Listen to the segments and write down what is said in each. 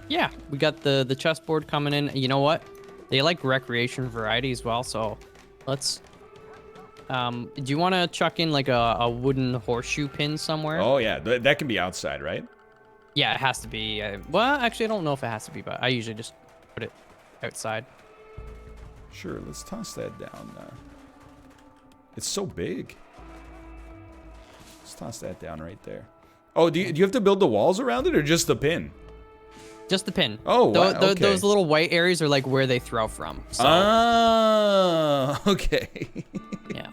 Yeah, we got the chessboard coming in. You know what? They like recreation variety as well, so let's... do you want to chuck in like a wooden horseshoe pin somewhere? Oh, yeah. That can be outside, right? Yeah, it has to be. Well, actually, I don't know if it has to be, but I usually just put it outside. Sure, let's toss that down. It's so big. Let's toss that down right there. Oh, do you have to build the walls around it or just the pin? Just the pin. Oh, wow. Okay. Those little white areas are like where they throw from. So. Ah, okay. Yeah.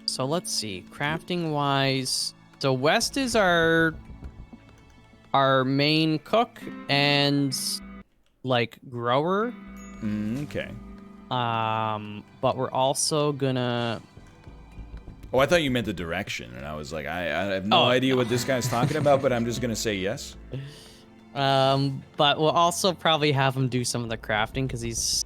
So let's see. Crafting wise, so West is our main cook and like grower. Okay. But we're also gonna... Oh, I thought you meant the direction, and I was like, I have no idea what this guy's talking about, but I'm just gonna say yes. But we'll also probably have him do some of the crafting because he's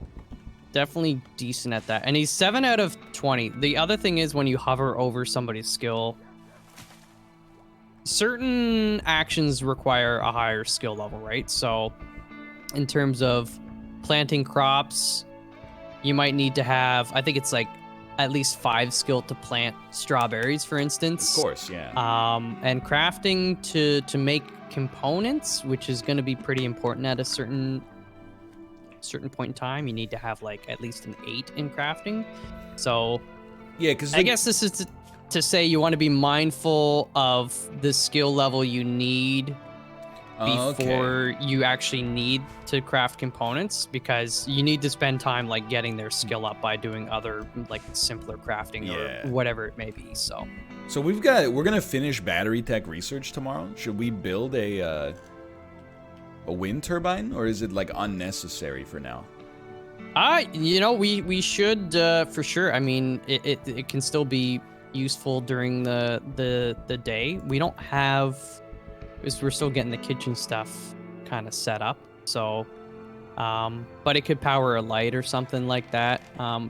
definitely decent at that, and he's 7 out of 20. The other thing is when you hover over somebody's skill, certain actions require a higher skill level, right? So in terms of planting crops, you might need to have, I think it's like at least 5 skill to plant strawberries, for instance. Of course, yeah. And crafting to make components, which is going to be pretty important at a certain point in time. You need to have like at least an 8 in crafting. So yeah, because I guess this is to say you want to be mindful of the skill level you need before you actually need to craft components, because you need to spend time like getting their skill up by doing other like simpler crafting or whatever it may be. So we're gonna finish battery tech research tomorrow. Should we build a wind turbine, or is it like unnecessary for now? You know, we should for sure. I mean, it can still be useful during the day. We don't have, because we're still getting the kitchen stuff kind of set up. So, but it could power a light or something like that.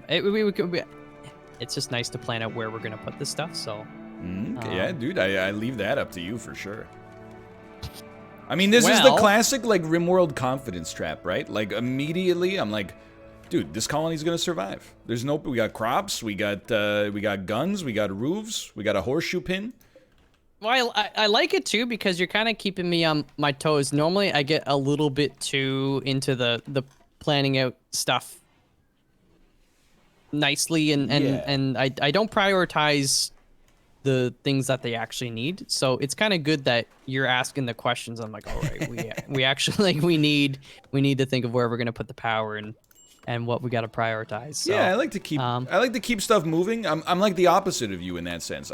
It's just nice to plan out where we're gonna put this stuff. So, yeah, dude, I leave that up to you for sure. I mean, this is the classic like Rimworld confidence trap, right? Like immediately, I'm like, dude, this colony's gonna survive. We got crops, we got guns, we got roofs, we got a horseshoe pin. Well, I like it too because you're kind of keeping me on my toes. Normally, I get a little bit too into the planning out stuff nicely, and I don't prioritize the things that they actually need. So it's kind of good that you're asking the questions. I'm like, all right, we actually like we need to think of where we're gonna put the power and what we got to prioritize. So, yeah, I like to keep stuff moving. I'm like the opposite of you in that sense.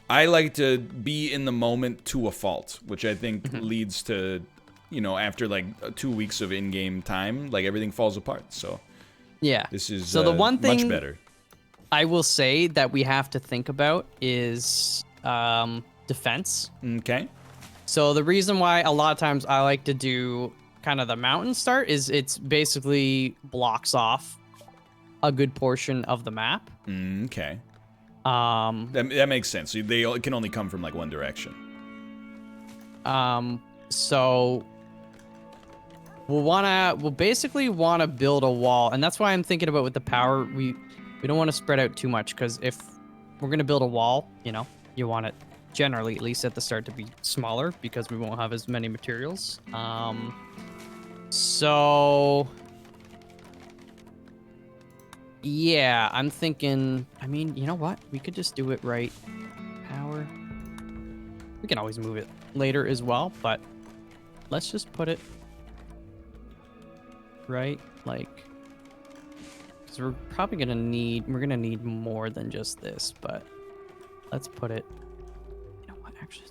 I like to be in the moment to a fault, which I think leads to, you know, after like 2 weeks of in-game time, like everything falls apart. So yeah, this is so the one thing much better. I will say that we have to think about is defense. Okay. So the reason why a lot of times I like to do kind of the mountain start is it's basically blocks off a good portion of the map. Okay. That makes sense. So they can only come from like one direction. So we'll basically wanna build a wall, and that's why I'm thinking about with the power, we don't want to spread out too much, because if we're gonna build a wall, you know, you want it generally, at least at the start, to be smaller because we won't have as many materials. So yeah, I'm thinking, I mean, you know what? We could just do it right. Power. We can always move it later as well, but let's just put it right, like, because we're probably gonna need, more than just this, but let's put it, you know what, actually,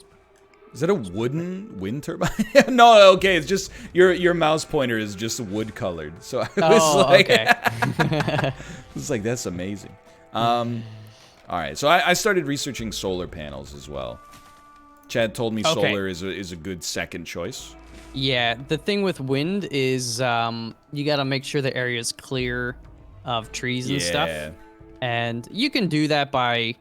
is that a wooden wind turbine? No, okay, it's just your mouse pointer is just wood colored. So I was like, okay. It's like, that's amazing. All right, so I started researching solar panels as well. Chad told me solar is a good second choice. Yeah, the thing with wind is you got to make sure the area is clear of trees and stuff. And you can do that by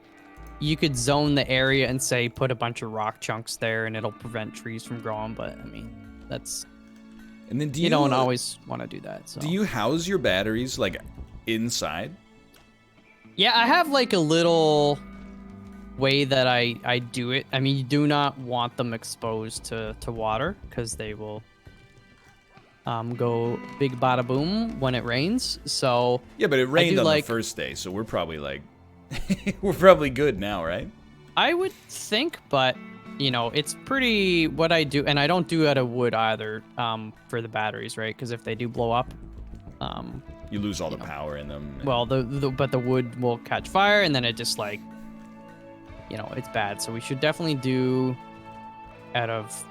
you could zone the area and say put a bunch of rock chunks there, and it'll prevent trees from growing. But I mean, that's. And then you don't always want to do that. So. Do you house your batteries like inside? Yeah, I have like a little way that I do it. I mean, you do not want them exposed to water because they will go big bada boom when it rains. So yeah, but it rained on the first day, so we're probably like we're probably good now, right? I would think, but you know, it's pretty what I do, and I don't do out of wood either for the batteries, right? Because if they do blow up, you lose all the power in them. Well, but the wood will catch fire, and then it just like, you know, it's bad. So we should definitely do out of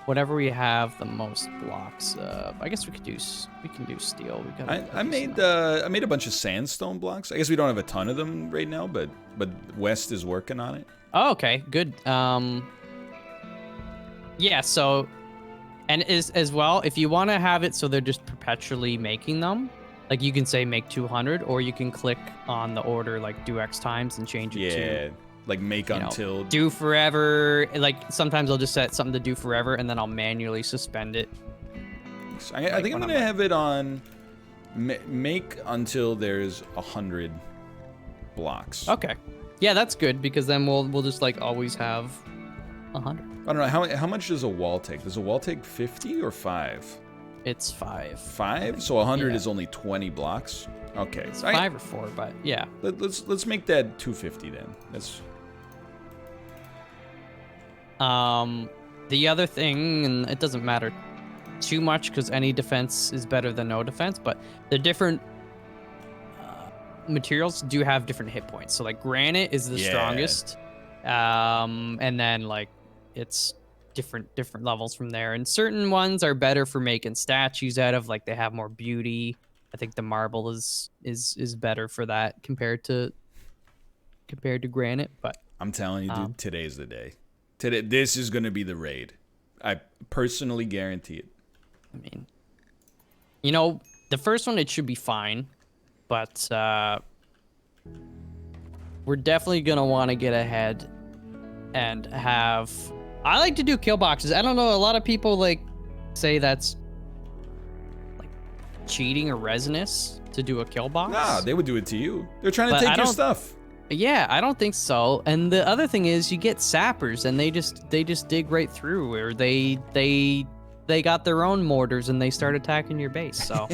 whatever we have the most blocks. I guess we can do steel. I made a bunch of sandstone blocks. I guess we don't have a ton of them right now, but West is working on it. Oh, okay, good. Yeah. So, and as well, if you want to have it so they're just perpetually making them, like you can say make 200, or you can click on the order like do X times and change it to. Like make until do forever. Like sometimes I'll just set something to do forever, and then I'll manually suspend it. I think I'm gonna have it on make until there's 100 blocks. Okay, yeah, that's good because then we'll just like always have 100. I don't know how much does a wall take? Does a wall take 50 or 5? It's 5. 5? So 100 is only 20 blocks. Okay, it's 5 or 4, but yeah. Let's make that 250 then. That's. The other thing, and it doesn't matter too much because any defense is better than no defense, but the different materials do have different hit points. So like granite is the strongest, and then like it's different levels from there. And certain ones are better for making statues out of, like they have more beauty. I think the marble is better for that compared to granite. But I'm telling you, dude, today's the day. Today, this is gonna be the raid. I personally guarantee it. I mean, you know, the first one it should be fine, but we're definitely gonna want to get ahead and have. I like to do kill boxes. I don't know. A lot of people like say that's like cheating or resinous to do a kill box. Nah, they would do it to you. They're trying to take your stuff. Yeah, I don't think so. And the other thing is, you get sappers, and they just dig right through, or they got their own mortars and they start attacking your base. So,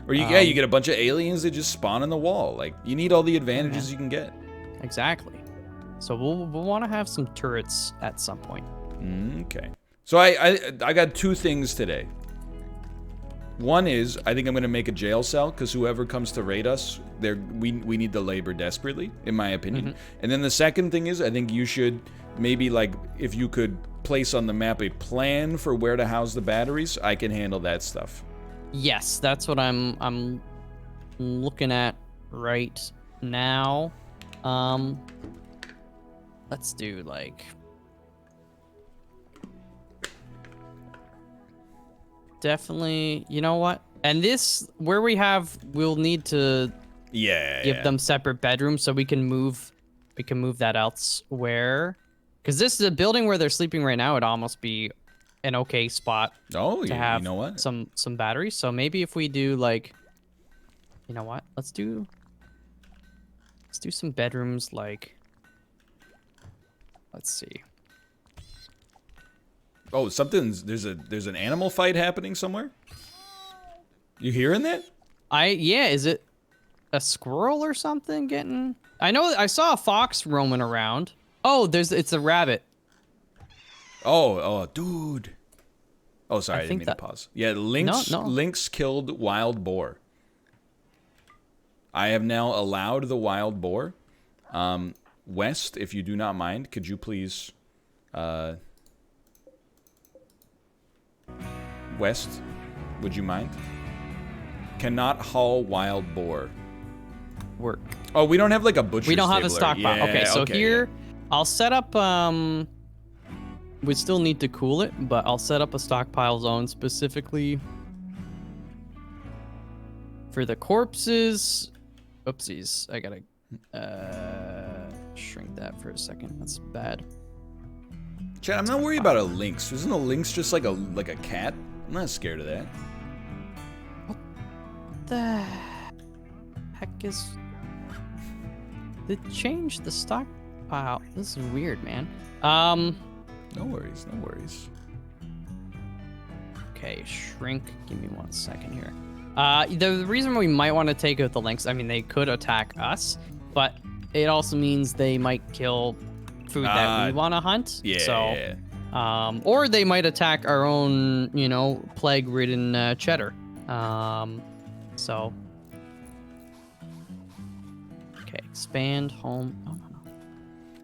or you get a bunch of aliens that just spawn in the wall. Like you need all the advantages you can get. Exactly. So we'll want to have some turrets at some point. Okay. So I got 2 things today. One is I think I'm gonna make a jail cell because whoever comes to raid us, we need the labor desperately, in my opinion. And then the second thing is I think you should maybe like if you could place on the map a plan for where to house the batteries. I can handle that stuff. Yes, that's what I'm looking at right now. Let's do like. Definitely, you know what? And this, where we'll need to give them separate bedrooms so we can move that elsewhere. Because this is a building where they're sleeping right now. It'd almost be an okay spot to have you know what? some batteries. So maybe if we do like, you know what? Let's do some bedrooms like, let's see. Oh, there's an animal fight happening somewhere? You hearing that? Is it a squirrel or something getting? I saw a fox roaming around. Oh, it's a rabbit. Oh, dude. Oh, sorry, I didn't mean to pause. Yeah, Lynx killed wild boar. I have now allowed the wild boar. West, if you do not mind, could you please West, would you mind? Cannot haul wild boar. Work. Oh, we don't have like a butcher's We don't have a stabler. stockpile. Yeah, okay, so here, I'll set up, we still need to cool it, but I'll set up a stockpile zone specifically for the corpses. Oopsies, I gotta, shrink that for a second. That's bad. Chad, I'm not worried about a lynx. Isn't a lynx just like a cat? I'm not scared of that. What the heck is... They changed the stockpile. This is weird, man. No worries, no worries. Okay, shrink. Give me 1 second here. The reason we might want to take out the lynx, I mean, they could attack us, but it also means they might kill food that we want to hunt. Yeah. So, or they might attack our own, you know, plague-ridden cheddar. So. Okay, expand home. Oh, no.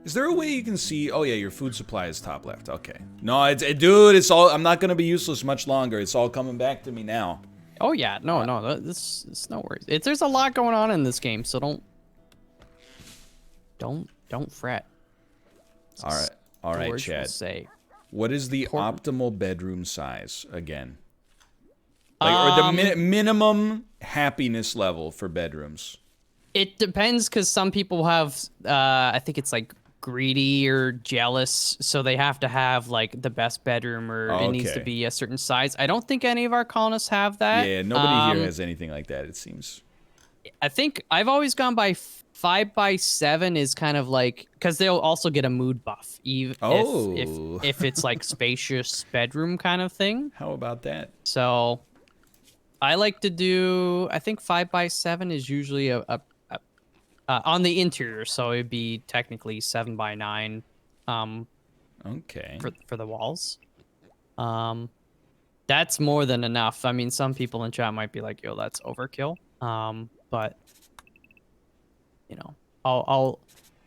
Is there a way you can see? Oh yeah, your food supply is top left. Okay. No, dude, it's all. I'm not gonna be useless much longer. It's all coming back to me now. Oh yeah, no, this it's no worries. There's a lot going on in this game, so don't fret. All right, Chad. What is the optimal bedroom size again? Like, or the minimum happiness level for bedrooms? It depends, because some people have, I think it's like greedy or jealous, so they have to have like the best bedroom, or it needs to be a certain size. I don't think any of our colonists have that. Yeah, nobody here has anything like that, it seems. I think I've always gone by 5x7 is kind of like, because they'll also get a mood buff, even if it's like spacious bedroom kind of thing. How about that? So I like to do, I think 5x7 is usually on the interior, so it'd be technically 7x9. Okay. For the walls. That's more than enough. I mean, some people in chat might be like, "Yo, that's overkill." But you know, I'll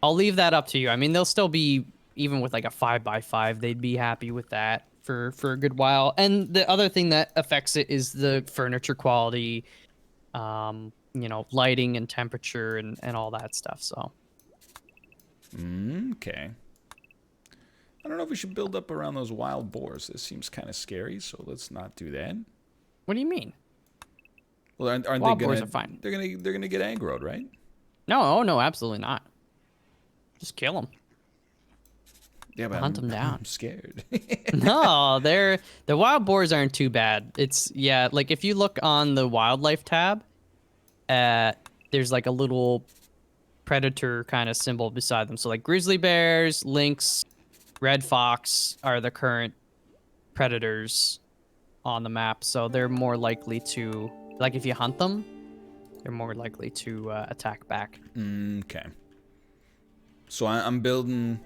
leave that up to you. I mean, they'll still be, even with like a 5x5, they'd be happy with that for a good while. And the other thing that affects it is the furniture quality. You know, lighting and temperature and all that stuff, so. Okay. I don't know if we should build up around those wild boars. This seems kind of scary, so let's not do that. What do you mean? Well, aren't they wild gonna... boars are fine. They're gonna get aggroed, right? No, absolutely not. Just kill them. Yeah, but hunt them down. I'm scared. No, the wild boars aren't too bad. It's, yeah, like if you look on the wildlife tab, there's like a little predator kind of symbol beside them. So like grizzly bears, lynx, red fox are the current predators on the map. So they're more likely to, like if you hunt them, they're more likely to attack back. Okay. So I'm building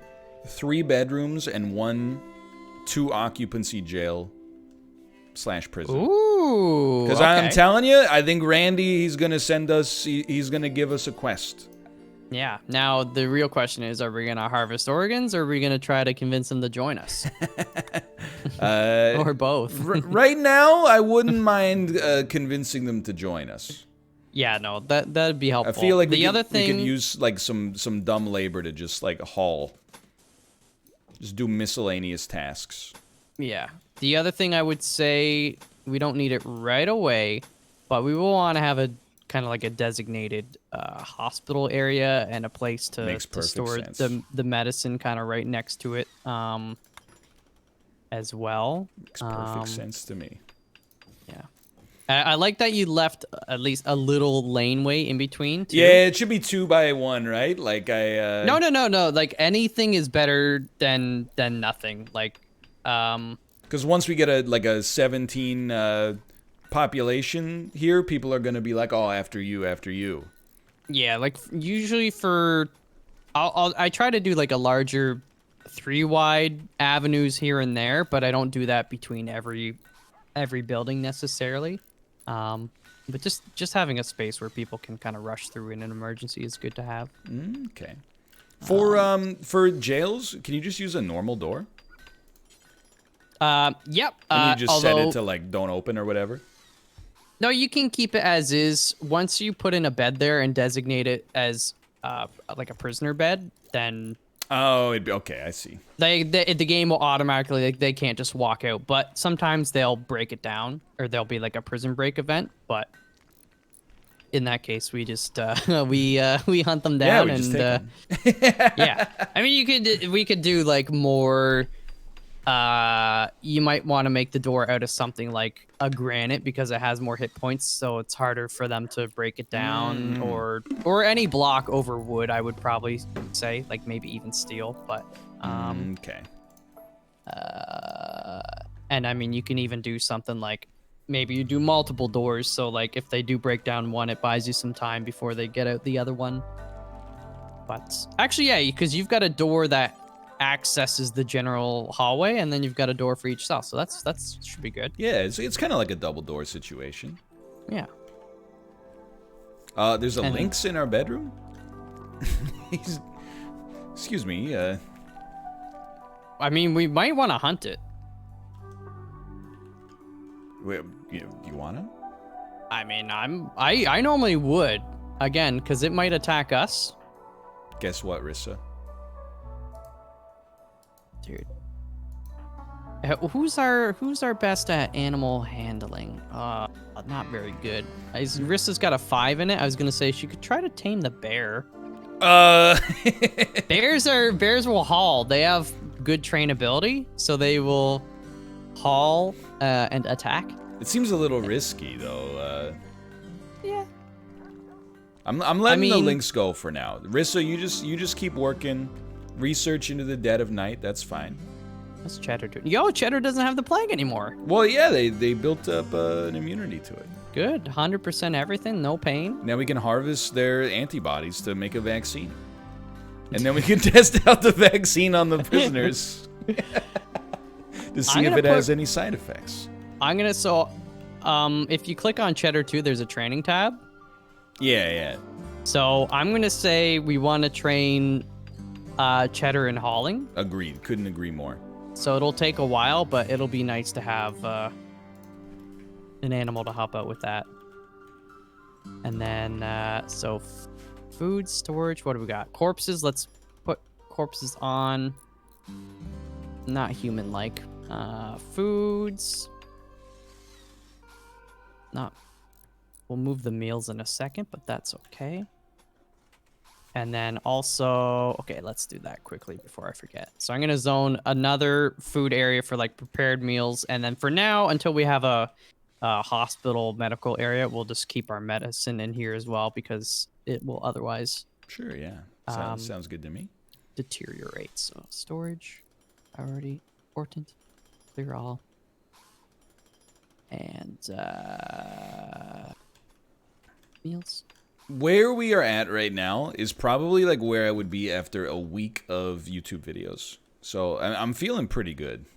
3 bedrooms and 2 occupancy jail / prison. Ooh. Because I'm telling you, I think Randy, he's gonna send us. He's gonna give us a quest. Yeah. Now the real question is: are we gonna harvest organs, or are we gonna try to convince him to join us? Or both. Right now, I wouldn't mind convincing them to join us. Yeah. No, that'd be helpful. I feel like we could use like some dumb labor to just like haul. Just do miscellaneous tasks. Yeah. The other thing I would say, we don't need it right away, but we will want to have a kind of like a designated hospital area and a place to store the medicine kind of right next to it as well. Makes perfect sense to me. Yeah. I like that you left at least a little laneway in between, too. Yeah, it should be 2 by 1, right? Like No. Like anything is better than nothing. Like, because once we get a 17 population here, people are gonna be like, oh, after you. Yeah, like usually I try to do like a larger 3 wide avenues here and there, but I don't do that between every building necessarily. But just having a space where people can kind of rush through in an emergency is good to have. Okay. For jails, can you just use a normal door? Yep. And you just set it to like don't open or whatever? No, you can keep it as is. Once you put in a bed there and designate it as like a prisoner bed, then oh, it'd be okay. I see. The game will automatically, like, they can't just walk out. But sometimes they'll break it down, or there'll be like a prison break event. But in that case, we just we hunt them down we just take and 'em. yeah. I mean, we could do like more. You might want to make the door out of something like a granite because it has more hit points, so it's harder for them to break it down, or any block over wood. I would probably say, like maybe even steel, but okay. and I mean, you can even do something like maybe you do multiple doors, so like if they do break down one, it buys you some time before they get out the other one. But actually, yeah, because you've got a door that accesses the general hallway, and then you've got a door for each cell, so that's should be good. Yeah, it's kind of like a double door situation. Yeah. There's a lynx in our bedroom. Excuse me. I mean, we might want to hunt it. Do you want to? I mean, I normally would, again, because it might attack us. Guess what, Rissa? Dude. Who's our best at animal handling? Not very good. Rissa's got a 5 in it. I was gonna say she could try to tame the bear. Bears will haul. They have good trainability, so they will haul and attack. It seems a little risky though. Yeah. I'm letting the lynx go for now. Rissa, you just keep working. Research into the dead of night, that's fine. What's Cheddar doing? Yo, Cheddar doesn't have the plague anymore. Well, yeah, they built up an immunity to it. Good, 100% everything, no pain. Now we can harvest their antibodies to make a vaccine. And then we can test out the vaccine on the prisoners to see if it has any side effects. If you click on Cheddar 2, there's a training tab. Yeah. So I'm gonna say we want to train Cheddar and hauling. Agreed. Couldn't agree more. So it'll take a while, but it'll be nice to have an animal to help out with that. And then so food storage. What do we got? Corpses. Let's put corpses on. Not human-like. Foods. Not. We'll move the meals in a second, but that's okay. And then also, okay, let's do that quickly before I forget. So I'm gonna zone another food area for like prepared meals, and then for now, until we have a hospital medical area, we'll just keep our medicine in here as well because it will otherwise. Sure, yeah, sounds good to me. Deteriorate. So storage, already important. Clear all. And meals. Where we are at right now is probably like where I would be after a week of YouTube videos. So I'm feeling pretty good.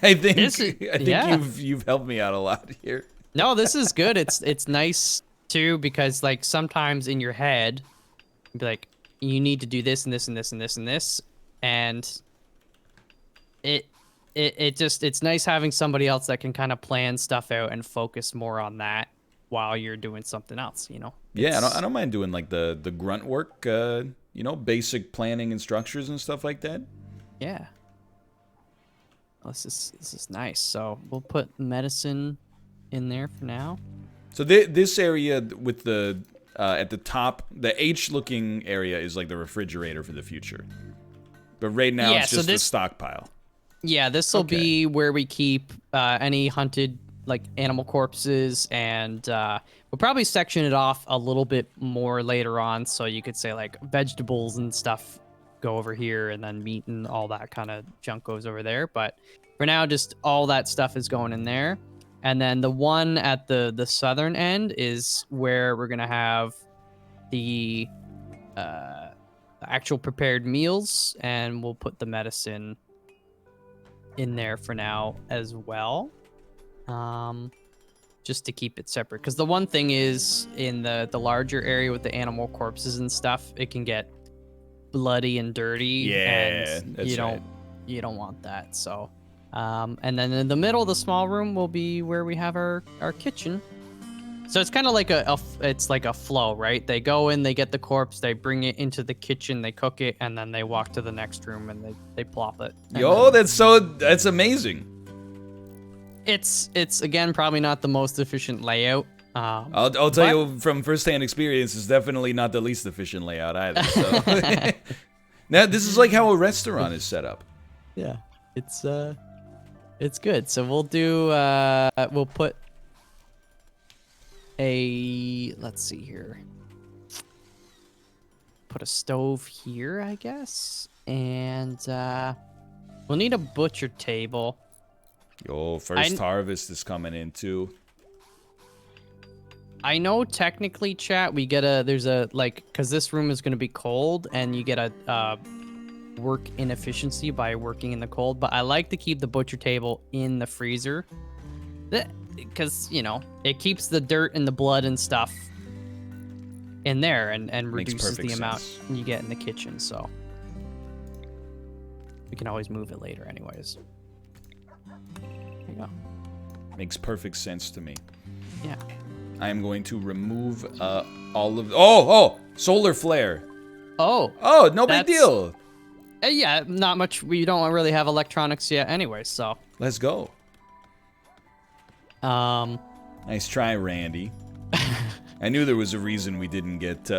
I think you've helped me out a lot here. No, this is good. It's nice too because like sometimes in your head, you'd be like you need to do this and this and this and this and this, and it's nice having somebody else that can kind of plan stuff out and focus more on that while you're doing something else, you know? Yeah, I don't mind doing like the grunt work, basic planning and structures and stuff like that. Yeah. Well, this is nice. So we'll put medicine in there for now. So this area with the at the top, the H-looking area is like the refrigerator for the future. But right now it's just the stockpile. Yeah, this will be where we keep any hunted like animal corpses, and we'll probably section it off a little bit more later on, so you could say like vegetables and stuff go over here, and then meat and all that kind of junk goes over there. But for now, just all that stuff is going in there. And then the one at the southern end is where we're gonna have the actual prepared meals, and we'll put the medicine in there for now as well. Just to keep it separate, because the one thing is in the larger area with the animal corpses and stuff, it can get bloody and dirty. Yeah, and you don't want that. So and then in the middle, the small room will be where we have our kitchen. So it's kind of like it's like a flow, right? They go in, they get the corpse, they bring it into the kitchen, they cook it, and then they walk to the next room and they plop it. Yo, that's amazing. It's again probably not the most efficient layout, I'll tell you from firsthand experience, it's definitely not the least efficient layout either. So now this is like how a restaurant is set up. Yeah, it's good. So we'll do we'll put let's see here. Put a stove here, I guess, and we'll need a butcher table. Yo, first harvest is coming in too. I know technically, chat, we get there's a, like, because this room is going to be cold, and you get a work inefficiency by working in the cold, but I like to keep the butcher table in the freezer. Because, you know, it keeps the dirt and the blood and stuff in there and reduces the amount you get in the kitchen, so. We can always move it later anyways. There you go. Makes perfect sense to me. Yeah. I am going to remove all of... Oh! Solar flare. Oh, no big deal. Yeah, not much. We don't really have electronics yet anyway, so. Let's go. Nice try, Randy. I knew there was a reason we didn't get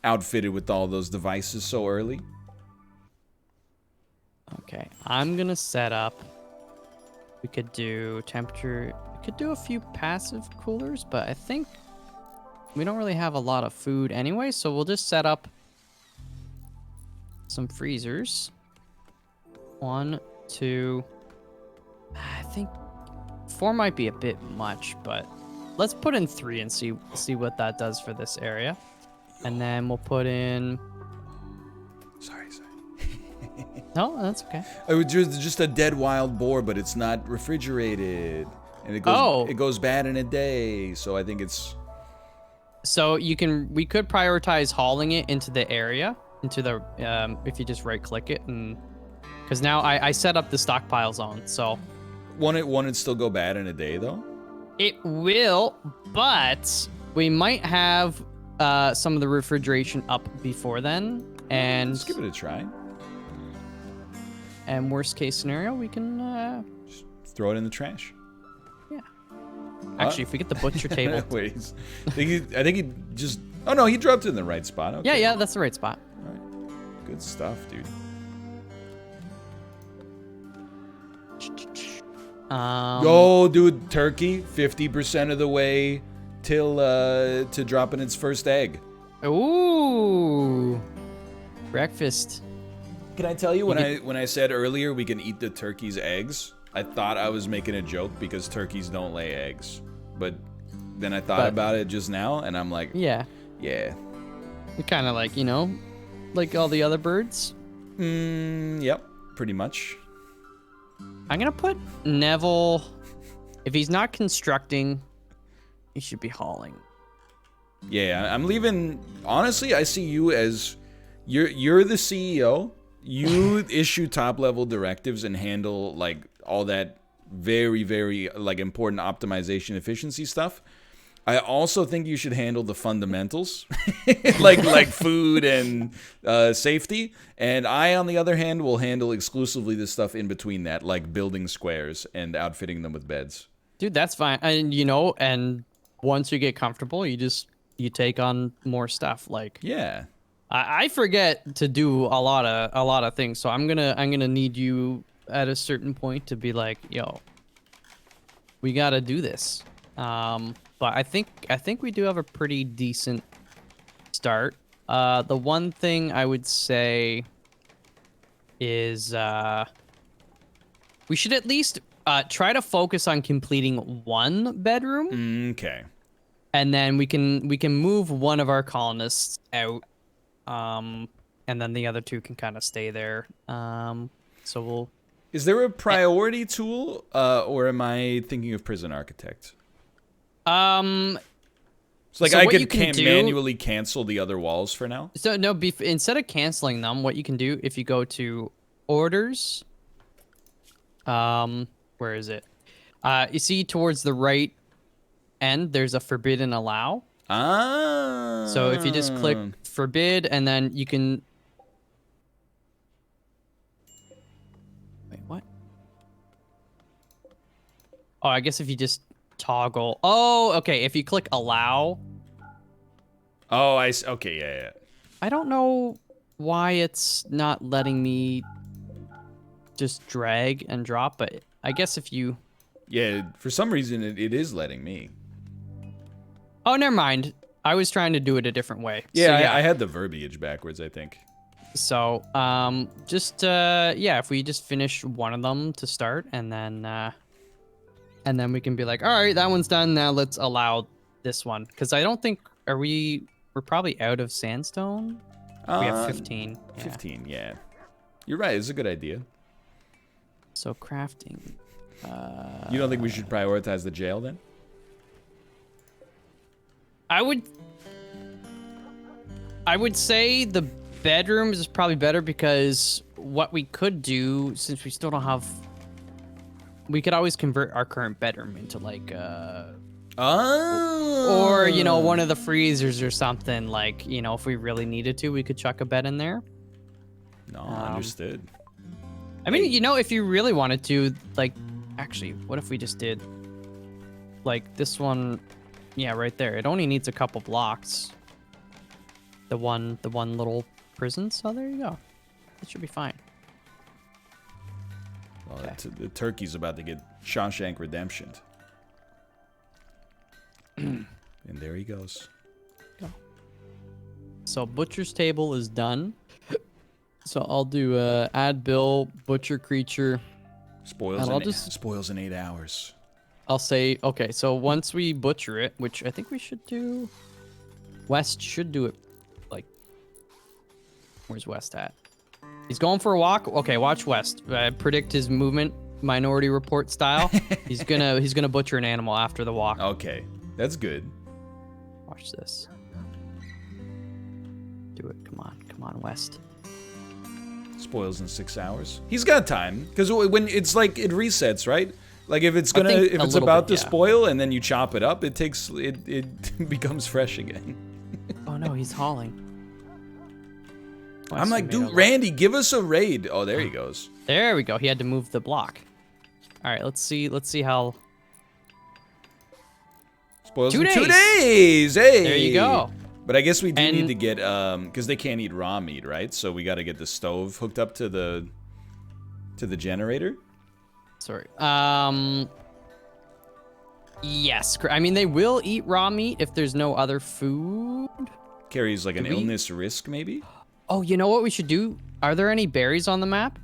outfitted with all those devices so early. Okay, I'm gonna set up. We could do temperature. We could do a few passive coolers, but I think we don't really have a lot of food anyway, so we'll just set up some freezers. 1, 2. I think 4 might be a bit much, but let's put in 3 and see what that does for this area. And then we'll put in... Sorry. No, that's okay. It was just a dead wild boar, but it's not refrigerated. And it goes bad in a day, so I think it's... So we could prioritize hauling it into the area, into the, if you just right click it, and because now I set up the stockpile zone, so. Won't it still go bad in a day though? It will, but we might have some of the refrigeration up before then, and let's give it a try. And worst case scenario, we can just throw it in the trash. Yeah. Actually, if we get the butcher table. Wait, I think he just... Oh no, he dropped it in the right spot. Okay. Yeah, that's the right spot. All right. Good stuff, dude. Yo, dude, turkey 50% of the way till to dropping its first egg. Ooh, breakfast. Can I tell you when I said earlier we can eat the turkey's eggs? I thought I was making a joke because turkeys don't lay eggs, but then I thought about it just now, and I'm like, yeah. They're kind of like, you know, like all the other birds. Yep, pretty much. I'm gonna put Neville. If he's not constructing, he should be hauling. Yeah, I'm leaving. Honestly, I see you as you're the CEO. You issue top level directives and handle like all that very, very like important optimization efficiency stuff. I also think you should handle the fundamentals, like food and safety. And I, on the other hand, will handle exclusively the stuff in between that, like building squares and outfitting them with beds. Dude, that's fine. And you know, and once you get comfortable, you take on more stuff. Like yeah. I forget to do a lot of things, so I'm gonna need you at a certain point to be like, yo, we gotta do this. But I think we do have a pretty decent start. The one thing I would say is we should at least try to focus on completing one bedroom. Okay. And then we can move one of our colonists out. And then the other 2 can kind of stay there. So we'll... Is there a priority tool, or am I thinking of Prison Architect? So like I could manually cancel the other walls for now? So no, instead of canceling them, what you can do, if you go to Orders... where is it? You see towards the right end, there's a Forbidden Allow. Ah. So if you just click forbid, and then you can... Wait, what? Oh, I guess if you just toggle. Oh, okay. If you click allow. Oh, okay, yeah. I don't know why it's not letting me just drag and drop, but I guess if you... Yeah, for some reason it is letting me. Oh, never mind. I was trying to do it a different way. Yeah, So, yeah. I had the verbiage backwards, I think. So, yeah, if we just finish one of them to start, and then we can be like, all right, that one's done. Now let's allow this one, because I don't think we're probably out of sandstone. We have 15. 15, yeah. You're right. It's a good idea. So crafting. You don't think we should prioritize the jail then? I would say the bedrooms is probably better, because what we could do, since we still don't have, we could always convert our current bedroom into like or you know, one of the freezers or something, like, you know, if we really needed to, we could chuck a bed in there. No, understood. I mean, you know, if you really wanted to, like, actually, what if we just did like this one? Yeah, right there. It only needs a couple blocks. The one little prison. So there you go. It should be fine. Well, okay. The turkey's about to get Shawshank Redemption. And there he goes. Go. So butcher's table is done. So I'll do add bill, butcher creature. Spoils in 8 hours. I'll say, okay, so once we butcher it, which I think we should do, West should do it, like, where's West at? He's going for a walk. Okay, watch West. Predict his movement, Minority Report style. he's gonna butcher an animal after the walk. Okay, that's good. Watch this. Do it. Come on, West. Spoils in 6 hours. He's got time, because when it's like it resets, right? Like if it's about to spoil and then you chop it up, it becomes fresh again. Oh no, he's hauling. I'm like, dude, Randy, give us a raid. Oh, there he goes. There we go. He had to move the block. All right, let's see how. Spoils in 2 days. Hey. There you go. But I guess we do need to get because they can't eat raw meat, right? So we got to get the stove hooked up to the generator. Sorry. Yes. I mean, they will eat raw meat if there's no other food. Carries like an illness risk, maybe. Oh, you know what we should do? Are there any berries on the map?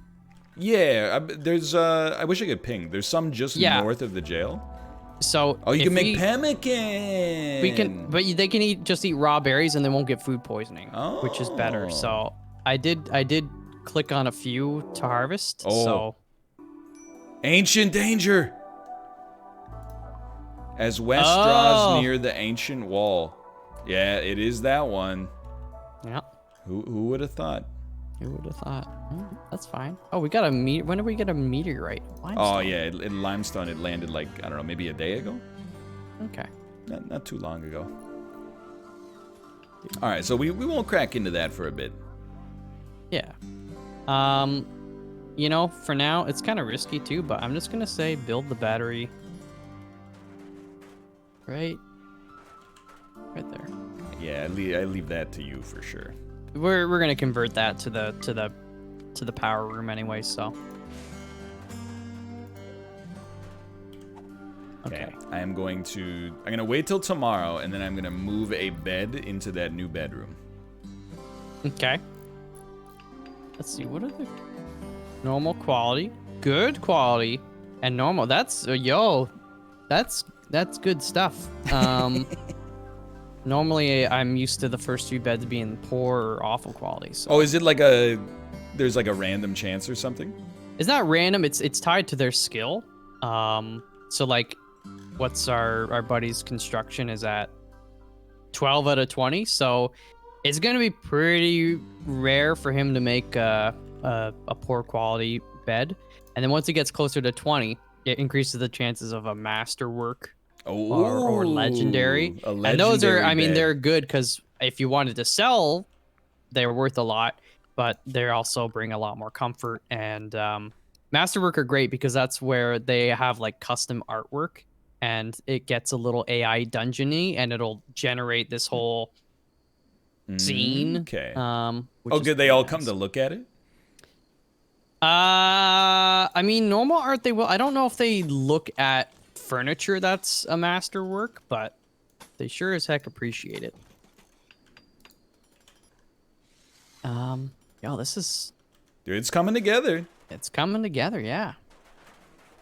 Yeah, there's. I wish I could ping. There's some just north of the jail. So. Oh, you can make pemmican. We can, but they can just eat raw berries and they won't get food poisoning, which is better. So I did click on a few to harvest. Oh. So. Ancient danger. As West draws near the ancient wall. Yeah, it is that one. Yeah. Who would have thought? Who would have thought? That's fine. Oh, we got a when did we get a meteorite? Limestone. Oh yeah, in limestone it landed like, I don't know, maybe a day ago. Okay. Not too long ago. All right, so we won't crack into that for a bit. Yeah. You know, for now it's kind of risky too, but I'm just gonna say build the battery. Right there. Yeah, I leave that to you for sure. We're gonna convert that to the power room anyway, so. Okay. I'm gonna wait till tomorrow, and then I'm gonna move a bed into that new bedroom. Okay. Let's see, what are the normal quality, good quality, and normal? That's that's good stuff. Normally, I'm used to the first few beds being poor or awful quality. So. Oh, is it like there's like a random chance or something? It's not random. It's tied to their skill. So like, what's our buddy's construction is at 12 out of 20. So it's gonna be pretty rare for him to make a poor quality bed. And then once it gets closer to 20, it increases the chances of a masterwork. Or legendary. And those are, I mean, they're good because if you wanted to sell, they're worth a lot, but they also bring a lot more comfort. And Masterwork are great because that's where they have like custom artwork, and it gets a little AI dungeony, and it'll generate this whole scene. Okay. Which Oh, is did they pretty all nice. come to look at it? I mean, normal art they will. I don't know if they look at furniture that's a masterwork, but they sure as heck appreciate it. Yo, this is... Dude, it's coming together. It's coming together, yeah.